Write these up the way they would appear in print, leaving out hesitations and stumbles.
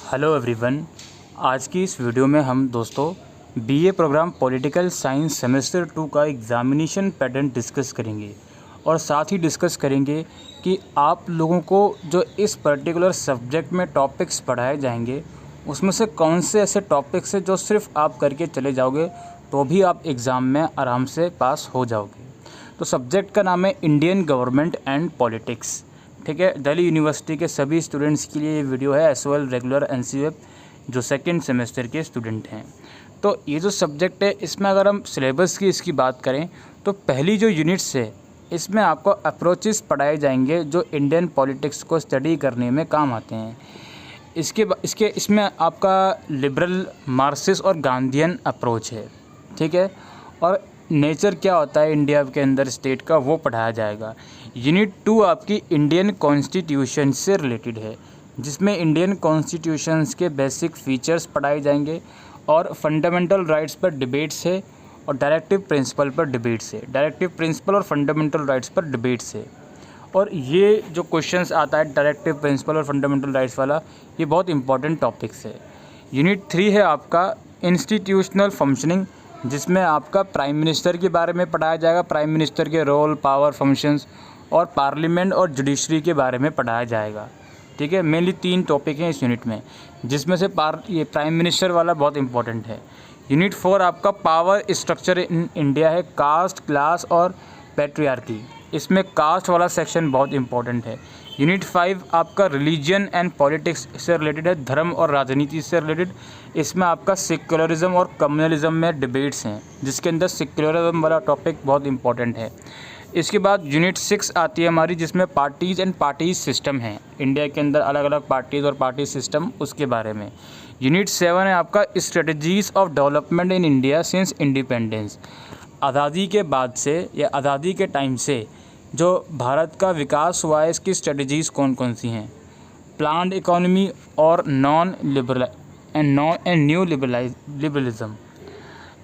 Hello everyone. आज की इस वीडियो में हम दोस्तों BA program political science semester 2 का एग्ज़ामिनेशन पैटर्न डिस्कस करेंगे और साथ ही डिस्कस करेंगे कि आप लोगों को जो इस पर्टिकुलर सब्जेक्ट में टॉपिक्स पढ़ाए जाएंगे उसमें से कौन से ऐसे टॉपिक्स हैं जो सिर्फ आप करके चले जाओगे तो भी आप एग्ज़ाम में आराम से पास हो जाओगे। तो सब्जेक्ट का नाम है इंडियन गवर्नमेंट एंड पॉलिटिक्स। ठीक है, दिल्ली यूनिवर्सिटी के सभी स्टूडेंट्स के लिए ये वीडियो है, एस वेल रेगुलर एनसीएफ जो सेकंड सेमेस्टर के स्टूडेंट हैं। तो ये जो सब्जेक्ट है इसमें अगर हम सिलेबस की इसकी बात करें तो पहली जो यूनिट्स है इसमें आपको अप्रोचेस पढ़ाए जाएंगे जो इंडियन पॉलिटिक्स को स्टडी करने में काम आते हैं। इसमें आपका लिबरल, मार्क्सिस्ट और गांधीयन अप्रोच है। ठीक है, और नेचर क्या होता है इंडिया के अंदर स्टेट का वो पढ़ाया जाएगा। यूनिट 2 आपकी इंडियन कॉन्स्टिट्यूशन से रिलेटेड है जिसमें इंडियन कॉन्स्टिट्यूशंस के बेसिक फीचर्स पढ़ाए जाएंगे और फंडामेंटल राइट्स पर डिबेट्स है और डायरेक्टिव प्रिंसिपल पर डिबेट्स है। डायरेक्टिव प्रिंसिपल और फंडामेंटल राइट्स पर डिबेट्स है। और ये जो क्वेश्चंस आता है डायरेक्टिव प्रिंसिपल और फंडामेंटल राइट्स वाला, ये बहुत इंपॉर्टेंट टॉपिक्स है। यूनिट 3 है आपका इंस्टीट्यूशनल फंक्शनिंग जिसमें आपका प्राइम मिनिस्टर के बारे में पढ़ाया जाएगा, प्राइम मिनिस्टर के रोल, पावर, फंक्शंस और पार्लियामेंट और जुडिशरी के बारे में पढ़ाया जाएगा। ठीक है, मेनली 3 टॉपिक हैं इस यूनिट में जिसमें से ये प्राइम मिनिस्टर वाला बहुत इंपॉर्टेंट है। यूनिट 4 आपका पावर स्ट्रक्चर इन इंडिया है, कास्ट, क्लास और पैट्रियार्की। इसमें कास्ट वाला सेक्शन बहुत इंपॉर्टेंट है। यूनिट 5 आपका रिलीजन एंड पॉलिटिक्स से रिलेटेड है, धर्म और राजनीति से रिलेटेड। इसमें आपका सेक्युलरिज्म और कम्युनलिज्म में डिबेट्स हैं जिसके अंदर सेक्युलरिज्म वाला टॉपिक बहुत इंपॉर्टेंट है। इसके बाद यूनिट 6 आती है हमारी जिसमें पार्टीज़ एंड पार्टी सिस्टम हैं, इंडिया के अंदर अलग अलग पार्टीज़ और पार्टी सिस्टम, उसके बारे में। यूनिट 7 है आपका strategies of development in India since independence. आज़ादी के बाद से या आज़ादी के टाइम से जो भारत का विकास हुआ है इसकी स्ट्रेटजीज़ कौन कौन सी हैं। प्लान्ड इकोनॉमी और न्यू लिबरलिज्म।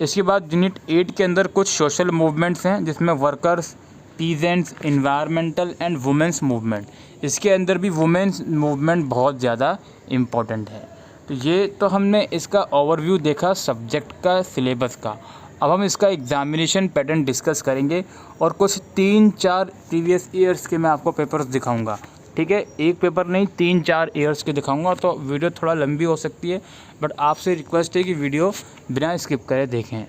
इसके बाद यूनिट 8 के अंदर कुछ सोशल मूवमेंट्स हैं जिसमें workers, peasants, environmental and women's movement. इसके अंदर भी वुमेंस मूवमेंट बहुत ज़्यादा इम्पोर्टेंट है। तो ये तो हमने इसका ओवरव्यू देखा सब्जेक्ट का, सिलेबस का। अब हम इसका एग्ज़ामिनेशन पैटर्न डिस्कस करेंगे और कुछ 3-4 प्रीवियस ईयर्स के मैं आपको पेपर्स दिखाऊंगा। ठीक है, एक पेपर नहीं 3-4 ईयर्स के दिखाऊंगा, तो वीडियो थोड़ा लंबी हो सकती है बट आपसे रिक्वेस्ट है कि वीडियो बिना स्किप करे देखें।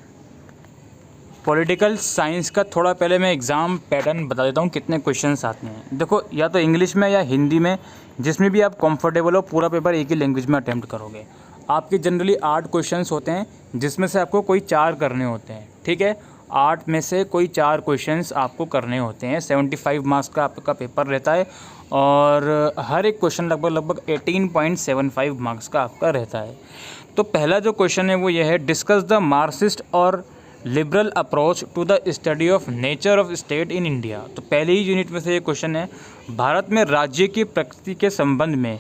पॉलिटिकल साइंस का थोड़ा पहले मैं एग्ज़ाम पैटर्न बता देता हूँ कितने क्वेश्चंस आते हैं। देखो, या तो इंग्लिश में या हिंदी में, जिसमें भी आप कंफर्टेबल हो, पूरा पेपर एक ही लैंग्वेज में अटैम्प्ट करोगे। आपके जनरली 8 क्वेश्चंस होते हैं जिसमें से आपको कोई 4 करने होते हैं। ठीक है, 8 में से कोई 4 क्वेश्चंस आपको करने होते हैं। 75 मार्क्स का आपका पेपर रहता है और हर एक क्वेश्चन लगभग 18.75 मार्क्स का आपका रहता है। तो पहला जो क्वेश्चन है वो ये है, डिस्कस द मार्क्सिस्ट और liberal approach to the study of nature of state in India. तो पहले ही यूनिट में से ये क्वेश्चन है, भारत में राज्य की प्रकृति के संबंध में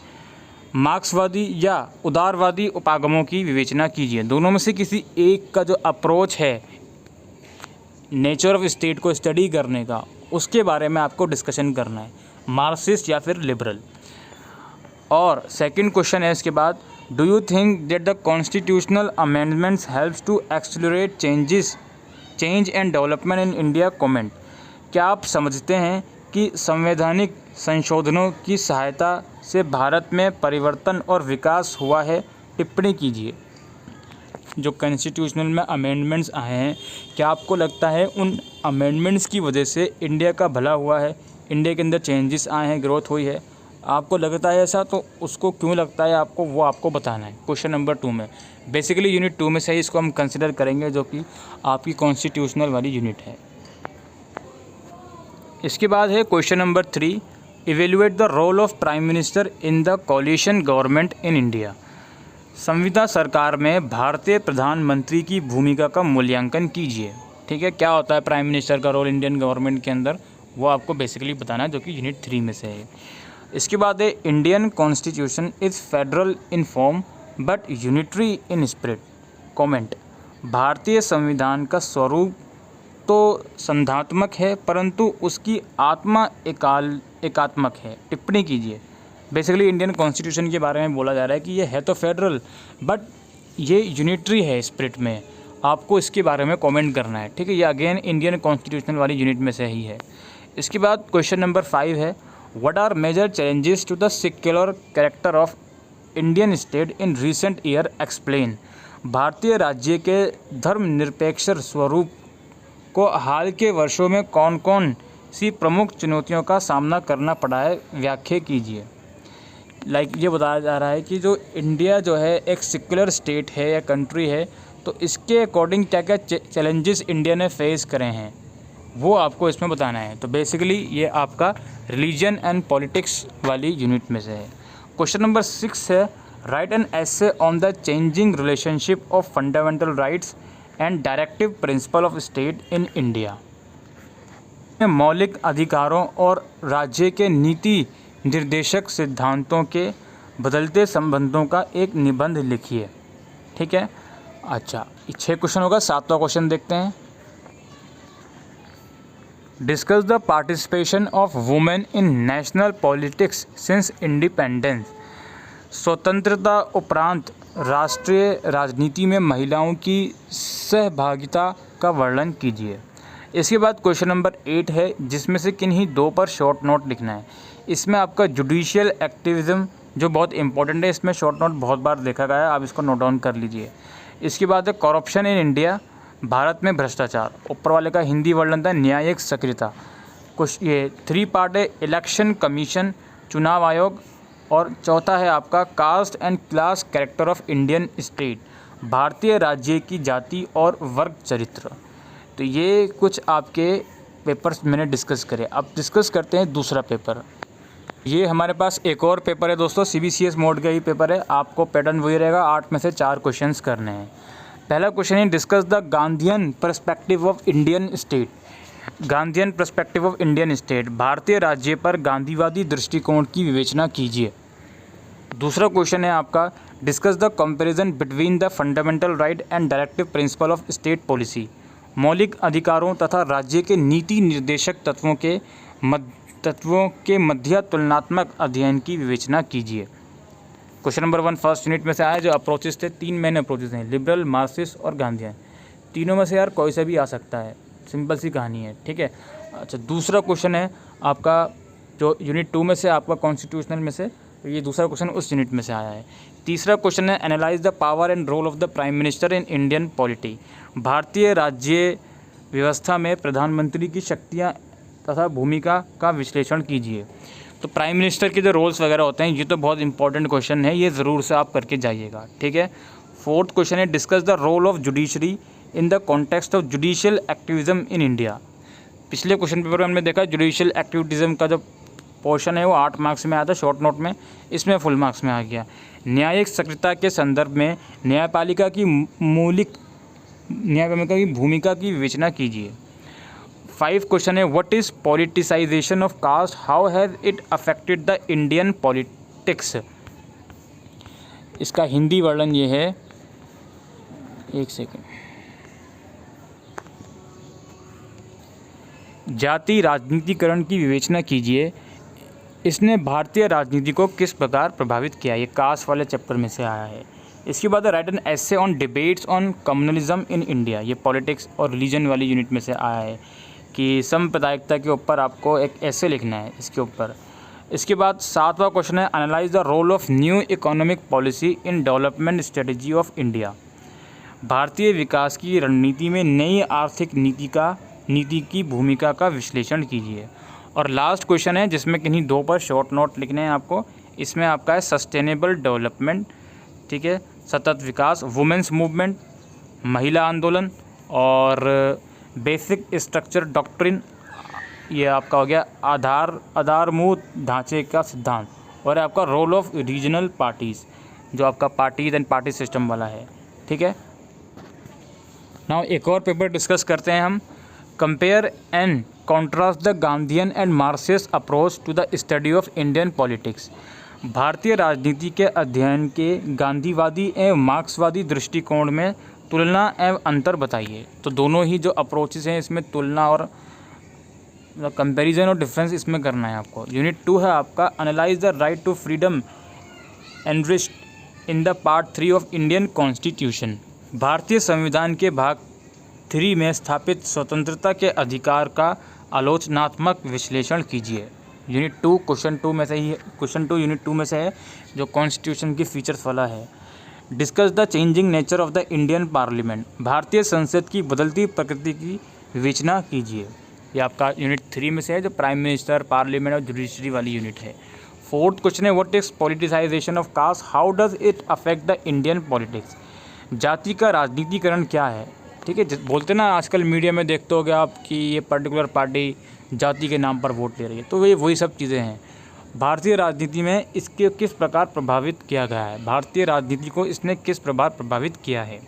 मार्क्सवादी या उदारवादी उपागमों की विवेचना कीजिए। दोनों में से किसी एक का जो अप्रोच है नेचर ऑफ स्टेट को स्टडी करने का, उसके बारे में आपको डिस्कशन करना है, मार्क्सिस्ट या फिर लिबरल। और सेकंड क्वेश्चन है इसके बाद, do you think that the constitutional amendments helps to accelerate change and development in India? Comment. क्या आप समझते हैं कि संवैधानिक संशोधनों की सहायता से भारत में परिवर्तन और विकास हुआ है? टिप्पणी कीजिए। जो कॉन्स्टिट्यूशनल में अमेंडमेंट्स आए हैं, क्या आपको लगता है उन अमेंडमेंट्स की वजह से इंडिया का भला हुआ है, इंडिया के अंदर चेंजेस आए हैं, ग्रोथ हुई है? आपको लगता है ऐसा, तो उसको क्यों लगता है आपको, वो आपको बताना है क्वेश्चन नंबर 2 में। बेसिकली यूनिट 2 में से ही इसको हम कंसिडर करेंगे जो कि आपकी कॉन्स्टिट्यूशनल वाली यूनिट है। इसके बाद है question number 3, evaluate the role of prime minister in the coalition government in India. संविदा सरकार में भारतीय प्रधानमंत्री की भूमिका का मूल्यांकन कीजिए। ठीक है, क्या होता है प्राइम मिनिस्टर का रोल इंडियन गवर्नमेंट के अंदर, वो आपको बेसिकली बताना है जो कि यूनिट 3 में से है। इसके बाद है, Indian constitution is federal in form but unitary in spirit. Comment. भारतीय संविधान का स्वरूप तो संधात्मक है परंतु उसकी आत्मा एकात्मक है। टिप्पणी कीजिए। बेसिकली इंडियन कॉन्स्टिट्यूशन के बारे में बोला जा रहा है कि ये है तो फेडरल बट ये यूनिटरी है स्पिरिट में, आपको इसके बारे में कमेंट करना है, ठीक है। ये अगेन इंडियन कॉन्स्टिट्यूशनल वाली यूनिट में से ही है। इसके बाद क्वेश्चन नंबर 5 है, what are major challenges to the secular character of Indian state in recent year explain. भारतीय राज्य के धर्मनिरपेक्ष स्वरूप को हाल के वर्षों में कौन कौन सी प्रमुख चुनौतियों का सामना करना पड़ा है, व्याख्या कीजिए। ये बताया जा रहा है कि जो इंडिया जो है एक सेक्युलर स्टेट है या कंट्री है, तो इसके अकॉर्डिंग क्या क्या चैलेंजेस इंडिया ने फेस करे हैं वो आपको इसमें बताना है। तो बेसिकली ये आपका रिलीजन एंड पॉलिटिक्स वाली यूनिट में से है। क्वेश्चन नंबर 6 है, right an essay on the changing relationship of fundamental rights and directive principle of state in India. मौलिक अधिकारों और राज्य के नीति निर्देशक सिद्धांतों के बदलते संबंधों का एक निबंध लिखिए, ठीक है। अच्छा, 6 क्वेश्चन होगा। 7वां क्वेश्चन देखते हैं। Discuss the participation of women in national politics since independence. स्वतंत्रता उपरांत राष्ट्रीय राजनीति में महिलाओं की सहभागिता का वर्णन कीजिए। इसके बाद क्वेश्चन नंबर 8 है, जिसमें से किन्हीं 2 पर शॉर्ट नोट लिखना है। इसमें आपका जुडिशियल एक्टिविज़म जो बहुत इंपॉर्टेंट है, इसमें शॉर्ट नोट बहुत बार देखा गया है, आप इसको नोट डाउन कर लीजिए। इसके बाद है करप्शन इन इंडिया, भारत में भ्रष्टाचार। ऊपर वाले का हिंदी वर्णन था न्यायिक सक्रियता। कुछ ये 3 पार्ट है, इलेक्शन कमीशन, चुनाव आयोग, और चौथा है आपका caste and class character of Indian state, भारतीय राज्य की जाति और वर्ग चरित्र। तो ये कुछ आपके पेपर्स मैंने डिस्कस करे। अब डिस्कस करते हैं दूसरा पेपर। ये हमारे पास एक और पेपर है दोस्तों, CBCS मोड का ही पेपर है। आपको पैटर्न वही रहेगा, 8 में से 4 क्वेश्चंस करने हैं। पहला क्वेश्चन है, discuss the Gandhian perspective of Indian state. Gandhian perspective of Indian state, भारतीय राज्य पर गांधीवादी दृष्टिकोण की विवेचना कीजिए। दूसरा क्वेश्चन है आपका, discuss the comparison between the fundamental right and directive principle of state policy. मौलिक अधिकारों तथा राज्य के नीति निर्देशक तत्वों के मध्य तुलनात्मक अध्ययन की विवेचना कीजिए। क्वेश्चन नंबर 1 फर्स्ट यूनिट में से आया। जो अप्रोचेस थे, 3 मेन अप्रोचेस हैं, लिबरल, मार्क्सिस्ट और गांधीयन। तीनों में से यार कोई सा भी आ सकता है, सिंपल सी कहानी है, ठीक है। अच्छा, दूसरा क्वेश्चन है आपका जो यूनिट 2 में से आपका कॉन्स्टिट्यूशनल में से, ये दूसरा क्वेश्चन उस यूनिट में से आया है। तीसरा क्वेश्चन है, analyse the power and role of the prime minister in Indian polity. भारतीय राज्य व्यवस्था में प्रधानमंत्री की शक्तियाँ तथा भूमिका का विश्लेषण कीजिए। तो प्राइम मिनिस्टर के जो रोल्स वगैरह होते हैं, ये तो बहुत इंपॉर्टेंट क्वेश्चन है, ये ज़रूर से आप करके जाइएगा, ठीक है। फोर्थ क्वेश्चन है, discuss the role of judiciary in the context of judicial activism in India. पिछले क्वेश्चन पेपर में हमने देखा जुडिशियल एक्टिविज्म का जो पोर्शन है वो 8 मार्क्स में आया था शॉर्ट नोट में, इसमें फुल मार्क्स में आ गया। न्यायिक सक्रियता के संदर्भ में न्यायपालिका की भूमिका की विवेचना कीजिए। 5 क्वेश्चन है, what is politicisation of caste, how has it affected the Indian politics. इसका हिंदी वर्णन ये है, एक सेकेंड। जाति राजनीतिकरण की विवेचना कीजिए, इसने भारतीय राजनीति को किस प्रकार प्रभावित किया। ये कास्ट वाले चैप्टर में से आया है। इसके बाद right an essay on debates on communalism in India. ये पॉलिटिक्स और रिलीजन वाली यूनिट में से आया है कि सांप्रदायिकता के ऊपर आपको एक ऐसे लिखना है इसके ऊपर। इसके बाद 7वां क्वेश्चन है, analyse the role of new economic policy in development strategy of India. भारतीय विकास की रणनीति में नई आर्थिक नीति की भूमिका का विश्लेषण कीजिए। और लास्ट क्वेश्चन है जिसमें किन्हीं 2 पर शॉर्ट नोट लिखने हैं आपको। इसमें आपका है सस्टेनेबल डेवलपमेंट, ठीक है, सतत विकास, वुमेन्स मूवमेंट, महिला आंदोलन और बेसिक स्ट्रक्चर डॉक्ट्रिन। ये आपका हो गया आधारभूत ढांचे का सिद्धांत। और आपका रोल ऑफ रीजनल पार्टीज़, जो आपका पार्टीज एंड पार्टी सिस्टम वाला है, ठीक है। नाउ एक और पेपर डिस्कस करते हैं हम, compare and contrast the Gandhian and Marxist approach to the study of Indian politics. भारतीय राजनीति के अध्ययन के गांधीवादी एवं मार्क्सवादी दृष्टिकोण में तुलना एवं अंतर बताइए। तो दोनों ही जो अप्रोचेस हैं इसमें तुलना और कंपैरिजन और डिफरेंस इसमें करना है आपको। यूनिट 2 है आपका analyse the right to freedom enriched in the part 3 of Indian constitution. भारतीय संविधान के भाग 3 में स्थापित स्वतंत्रता के अधिकार का आलोचनात्मक विश्लेषण कीजिए। यूनिट 2 क्वेश्चन 2 में से ही क्वेश्चन 2 यूनिट 2 में से है, जो कॉन्स्टिट्यूशन की फीचर्स वाला है। Discuss the changing nature of the Indian parliament. भारतीय संसद की बदलती प्रकृति की विवेचना कीजिए। ये आपका यूनिट 3 में से है, जो प्राइम मिनिस्टर, पार्लियामेंट और जुडिशरी वाली यूनिट है। फोर्थ क्वेश्चन है what is politicisation of caste, how does it affect the Indian politics. जाति का राजनीतिकरण क्या है। ठीक है, बोलते ना आजकल मीडिया में देखते होगे आप कि ये पर्टिकुलर पार्टी जाति के नाम पर वोट ले रही है, तो ये वही सब चीज़ें हैं। भारतीय राजनीति में इसके किस प्रकार प्रभावित किया गया है, भारतीय राजनीति को इसने किस प्रकार प्रभावित किया है।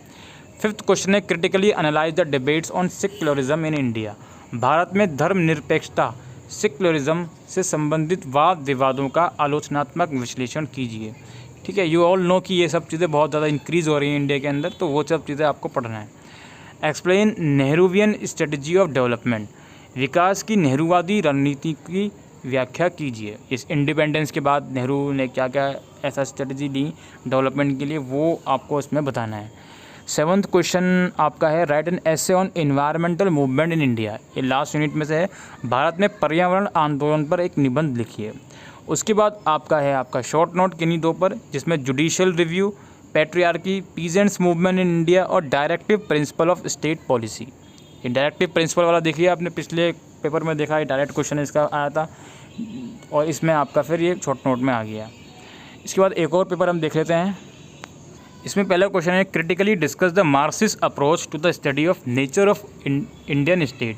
फिफ्थ क्वेश्चन है critically analyse the debates on secularism in India. भारत में धर्मनिरपेक्षता सेक्युलरिज्म से संबंधित वाद विवादों का आलोचनात्मक विश्लेषण कीजिए। ठीक है, यू ऑल नो कि ये सब चीज़ें बहुत ज़्यादा इंक्रीज़ हो रही हैं इंडिया के अंदर, तो वो सब चीज़ें आपको पढ़ना है। Explain Nehruvian strategy of development. विकास की नेहरूवादी रणनीति की व्याख्या कीजिए। इस इंडिपेंडेंस के बाद नेहरू ने क्या क्या ऐसा स्ट्रेटजी ली डेवलपमेंट के लिए, वो आपको इसमें बताना है। सेवन्थ क्वेश्चन आपका है right an essay on environmental movement in India. ये लास्ट यूनिट में से है, भारत में पर्यावरण आंदोलन पर एक निबंध लिखिए। उसके बाद आपका है आपका शॉर्ट नोट किन्हीं दो पर, जिसमें judicial review, patriarchy, peasants movement in India और directive principle of state policy. ये डायरेक्टिव प्रिंसिपल वाला देखिए, आपने पिछले पेपर में देखा है, डायरेक्ट क्वेश्चन इसका आया था और इसमें आपका फिर ये शॉर्ट नोट में आ गया। इसके बाद एक और पेपर हम देख लेते हैं। इसमें पहला क्वेश्चन है critically discuss the Marxist approach to the study of nature of Indian state.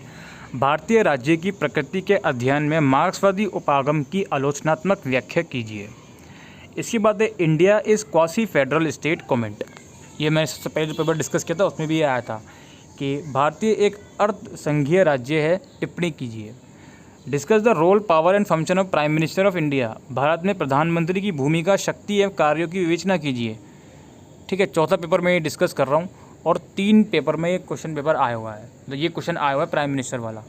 भारतीय राज्य की प्रकृति के अध्ययन में मार्क्सवादी उपागम की आलोचनात्मक व्याख्या कीजिए। इसके बाद है India is quasi federal state comment. ये मैंने सबसे पहले जो पेपर डिस्कस किया था उसमें भी आया था कि भारतीय एक अर्ध संघीय राज्य है, टिप्पणी कीजिए। Discuss the role, power and function of prime minister of India. भारत में प्रधानमंत्री की भूमिका, शक्ति एवं कार्यों की विवेचना कीजिए। ठीक है, चौथा पेपर में ये डिस्कस कर रहा हूँ और 3 पेपर में एक क्वेश्चन पेपर आया हुआ है, तो ये क्वेश्चन आया हुआ है प्राइम मिनिस्टर वाला,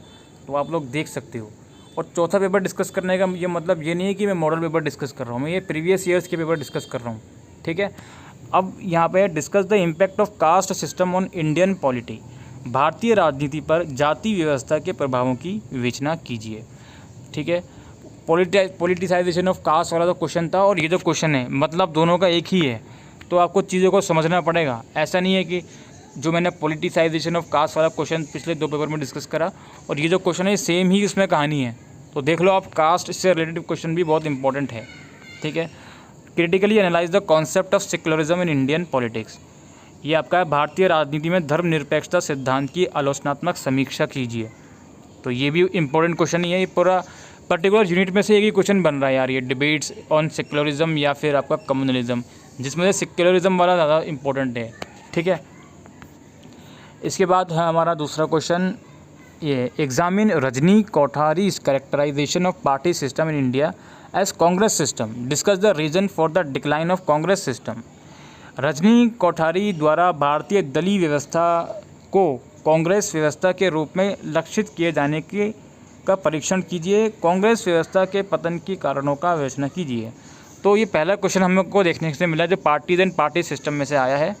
तो आप लोग देख सकते हो। और चौथा पेपर डिस्कस करने का ये मतलब ये नहीं है कि मैं मॉडल पेपर डिस्कस कर रहा हूँ, मैं ये प्रीवियस ईयर्स के पेपर डिस्कस कर रहा हूँ। ठीक है, अब यहाँ पे discuss the impact of caste system on Indian polity. भारतीय राजनीति पर जाति व्यवस्था के प्रभावों की विवेचना कीजिए। ठीक है, पॉलिटिसाइजेशन ऑफ कास्ट वाला जो क्वेश्चन था और ये जो क्वेश्चन है, मतलब दोनों का एक ही है, तो आपको चीज़ों को समझना पड़ेगा। ऐसा नहीं है कि जो मैंने पॉलिटिसाइजेशन ऑफ कास्ट वाला क्वेश्चन पिछले 2 पेपर में डिस्कस करा और ये जो क्वेश्चन है सेम ही उसमें कहानी है, तो देख लो आप, कास्ट से रिलेटेड क्वेश्चन भी बहुत इंपॉर्टेंट है। ठीक है, critically analyse the concept of secularism in Indian politics. ये आपका है भारतीय राजनीति में धर्मनिरपेक्षता सिद्धांत की आलोचनात्मक समीक्षा कीजिए। तो ये भी इंपॉर्टेंट क्वेश्चन ही है, ये पूरा पर्टिकुलर यूनिट में से एक ही क्वेश्चन बन रहा है यार, ये डिबेट्स ऑन सेक्युलरिज्म या फिर आपका कम्युनलिज्म, जिसमें से सेक्युलरिज्म वाला ज़्यादा इंपॉर्टेंट है। ठीक है, इसके बाद है हमारा दूसरा क्वेश्चन, ये examine Rajni Kothari's characterisation of party system in India as Congress system. Discuss the reason for the decline of Congress system. Rajni Kothari द्वारा भारतीय दलीय व्यवस्था को कांग्रेस व्यवस्था के रूप में लक्षित किए जाने का परीक्षण कीजिए। कांग्रेस व्यवस्था के पतन के कारणों का विवेचना कीजिए। तो ये पहला क्वेश्चन हमको देखने से मिला जो पार्टीज एंड पार्टी सिस्टम में से आया है।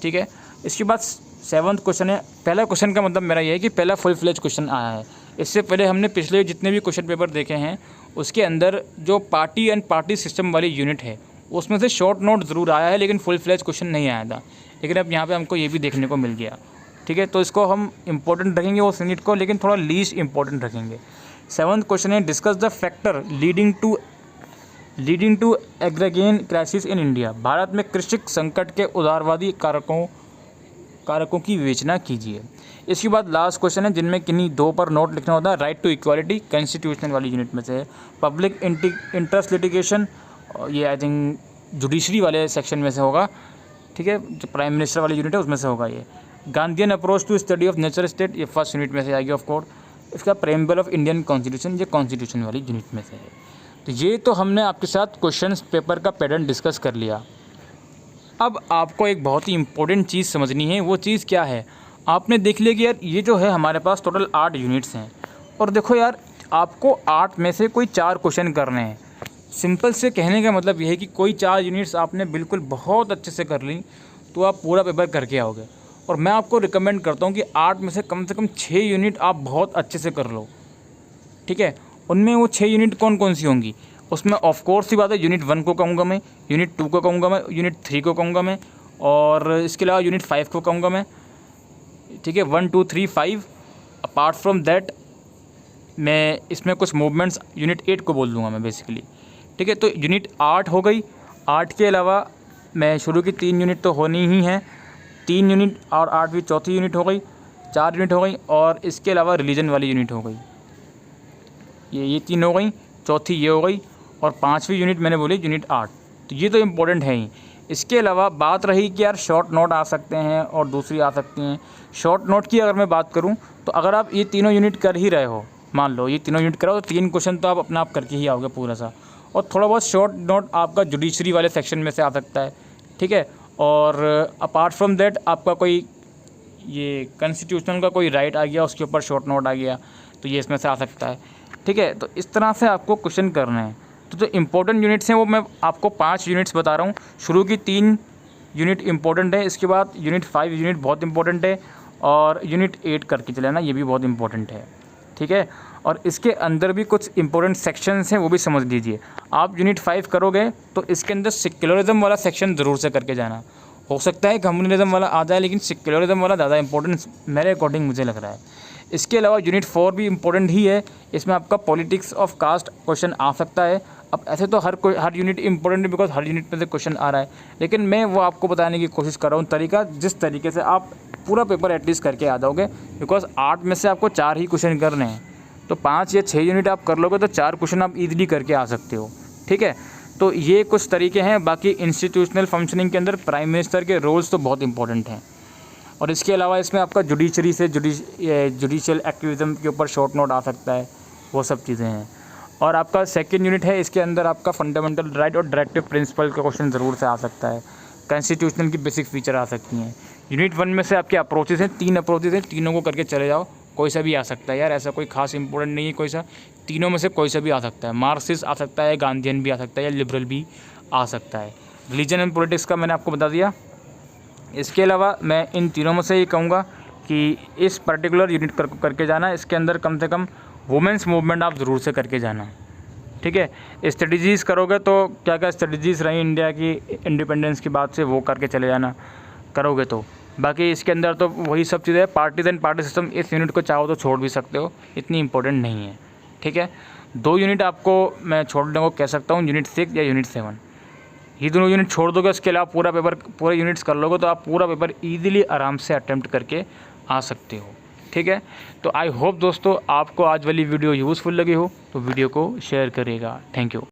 ठीक है, इसके बाद 7वां क्वेश्चन है, पहला क्वेश्चन का मतलब मेरा ये है कि पहला फुल फ्लेज क्वेश्चन आया है। इससे पहले हमने पिछले जितने भी क्वेश्चन पेपर देखे हैं उसके अंदर जो पार्टी एंड पार्टी सिस्टम वाली यूनिट है उसमें से शॉर्ट नोट ज़रूर आया है, लेकिन फुल फ्लेज क्वेश्चन नहीं आया था। लेकिन अब यहाँ पे हमको ये भी देखने को मिल गया। ठीक है, तो इसको हम इंपॉर्टेंट रखेंगे उस यूनिट को, लेकिन थोड़ा लीस्ट इंपॉर्टेंट रखेंगे। 7वां क्वेश्चन है discuss the factor leading to agrarian crisis in India. भारत में कृषि संकट के उदारवादी कारकों की विवेचना कीजिए। इसके बाद लास्ट क्वेश्चन है जिनमें किन्हीं 2 पर नोट लिखना होता है। राइट टू इक्वालिटी कॉन्स्टिट्यूशनल वाली यूनिट में से है। पब्लिक इंटरेस्ट लिटिगेशन, ये आई थिंक जुडिशरी वाले सेक्शन में से होगा। ठीक है, जो प्राइम मिनिस्टर वाली यूनिट है उसमें से होगा ये। Gandhian approach to study of nature state, ये फर्स्ट यूनिट में से आएगी ऑफ कोर्स। इसका प्रेम्बल ऑफ इंडियन कॉन्स्टिट्यूशन, ये कॉन्स्टिट्यूशन वाली यूनिट में से है। तो ये तो हमने आपके साथ क्वेश्चन पेपर का पैटर्न डिस्कस कर लिया। अब आपको एक बहुत ही इंपॉर्टेंट चीज़ समझनी है। वो चीज़ क्या है, आपने देख लिया कि यार ये जो है हमारे पास टोटल 8 यूनिट्स हैं। और देखो यार, आपको 8 में से कोई 4 क्वेश्चन करने हैं। सिंपल से कहने का मतलब ये है कि कोई 4 यूनिट्स आपने बिल्कुल बहुत अच्छे से कर ली तो आप पूरा पेपर करके आओगे। और मैं आपको रिकमेंड करता हूँ कि 8 में से कम 6 यूनिट आप बहुत अच्छे से कर लो, ठीक है। उनमें वो 6 यूनिट कौन कौन सी होंगी, उसमें ऑफ कोर्स सी बात है, यूनिट 1 को कहूँगा मैं, यूनिट 2 को कहूँगा मैं, यूनिट 3 को कहूँगा मैं, और इसके अलावा यूनिट 5 को कहूँगा मैं, ठीक है। 1 2 3 5। अपार्ट फ्रॉम दैट मैं इसमें कुछ मूवमेंट्स यूनिट 8 को बोल दूँगा मैं बेसिकली, ठीक है। तो यूनिट 8 हो गई। 8 के अलावा मैं शुरू की 3 यूनिट तो होनी ही हैं, 3 यूनिट और 8वीं चौथी यूनिट हो गई, 4 यूनिट हो गई, और इसके अलावा रिलीजन वाली यूनिट हो गई। ये 3 हो गई, चौथी ये हो गई, और 5वीं यूनिट मैंने बोली यूनिट 8। तो ये तो इम्पोर्टेंट है ही। इसके अलावा बात रही कि यार शॉर्ट नोट आ सकते हैं और दूसरी आ सकती हैं। शॉर्ट नोट की अगर मैं बात करूं तो अगर आप ये तीनों यूनिट कर ही रहे हो, मान लो ये तीनों यूनिट करो, तो 3 क्वेश्चन तो आप अपना आप करके ही आओगे पूरा सा। और थोड़ा बहुत शॉर्ट नोट आपका जुडिशरी वाले सेक्शन में से आ सकता है, ठीक है। और अपार्ट फ्रॉम दैट आपका कोई ये कॉन्स्टिट्यूशनल का कोई राइट आ गया, उसके ऊपर शॉर्ट नोट आ गया, तो ये इसमें से आ सकता है, ठीक है। तो इस तरह से आपको क्वेश्चन करने हैं। तो जो इम्पोर्टेंट यूनिट्स हैं वो मैं आपको 5 यूनिट्स बता रहा हूँ। शुरू की 3 यूनिट इम्पोर्टेंट है, इसके बाद यूनिट 5 यूनिट बहुत इंपॉर्टेंट है, और यूनिट 8 करके चले ना, ये भी बहुत इंपॉर्टेंट है, ठीक है। और इसके अंदर भी कुछ इंपॉर्टेंट सेक्शंस हैं, वो भी समझ लीजिए। आप यूनिट 5 करोगे तो इसके अंदर सेक्युलरिज्म वाला सेक्शन ज़रूर से करके जाना। हो सकता है कम्युनलिज्म वाला आ जाए, लेकिन सेक्युलरिज्म वाला ज़्यादा इंपॉर्टेंट मेरे अकॉर्डिंग मुझे लग रहा है। इसके अलावा यूनिट 4 भी इम्पोर्टेंट ही है, इसमें आपका पॉलिटिक्स ऑफ कास्ट क्वेश्चन आ सकता है। अब ऐसे तो हर यूनिट इंपॉर्टेंट है, बिकॉज हर यूनिट में से क्वेश्चन आ रहा है, लेकिन मैं वो आपको बताने की कोशिश कर रहा हूँ तरीका, जिस तरीके से आप पूरा पेपर एटलीस्ट करके आ जाओगे। बिकॉज 8 में से आपको 4 ही क्वेश्चन करने हैं, तो 5 या 6 यूनिट आप कर लोगे तो 4 क्वेश्चन आप ईजिली करके आ सकते हो, ठीक है। तो ये कुछ तरीके हैं। बाकी इंस्टीट्यूशनल फंक्शनिंग के अंदर प्राइम मिनिस्टर के रोल्स तो बहुत इंपॉर्टेंट हैं, और इसके अलावा इसमें आपका जुडिशरी से जुडिशियल एक्टिविज़म के ऊपर शॉर्ट नोट आ सकता है, वो सब चीज़ें हैं। और आपका सेकंड यूनिट है, इसके अंदर आपका फंडामेंटल राइट और डायरेक्टिव प्रिंसिपल का क्वेश्चन ज़रूर से आ सकता है। कॉन्स्टिट्यूशनल की बेसिक फीचर आ सकती हैं। यूनिट 1 में से आपके अप्रोचेज़ हैं, 3 अप्रोचेज़ हैं, तीनों को करके चले जाओ, कोई सा भी आ सकता है यार, ऐसा कोई खास इंपॉर्टेंट नहीं है कोई सा, तीनों में से कोई सा भी आ सकता है। मार्क्सिस्ट आ सकता है, गांधीयन भी आ सकता है, या लिबरल भी आ सकता है। रिलीजन एंड पॉलिटिक्स का मैंने आपको बता दिया। इसके अलावा मैं इन तीनों में से ये कहूँगा कि इस पर्टिकुलर यूनिट करके जाना, इसके अंदर कम से कम वुमेंस मूवमेंट आप ज़रूर से करके जाना, ठीक है। स्ट्रेटजीज़ करोगे तो क्या क्या स्ट्रेटजीज़ रही इंडिया की इंडिपेंडेंस के बाद से, वो करके चले जाना करोगे तो। बाकी इसके अंदर तो वही सब चीज़ें, पार्टीज एंड पार्टी सिस्टम, इस यूनिट को चाहो तो छोड़ भी सकते हो, इतनी इंपॉर्टेंट नहीं है, ठीक है। 2 यूनिट आपको मैं छोड़ने को कह सकता हूँ, यूनिट 6 या यूनिट 7, ये दोनों यूनिट छोड़ दोगे। उसके अलावा पूरा पेपर पूरे यूनिट्स कर लोगे तो आप पूरा पेपर ईजिली आराम से अटैम्प्ट करके आ सकते हो, ठीक है। तो आई होप दोस्तों आपको आज वाली वीडियो यूज़फुल लगी हो, तो वीडियो को शेयर करिएगा। Thank you.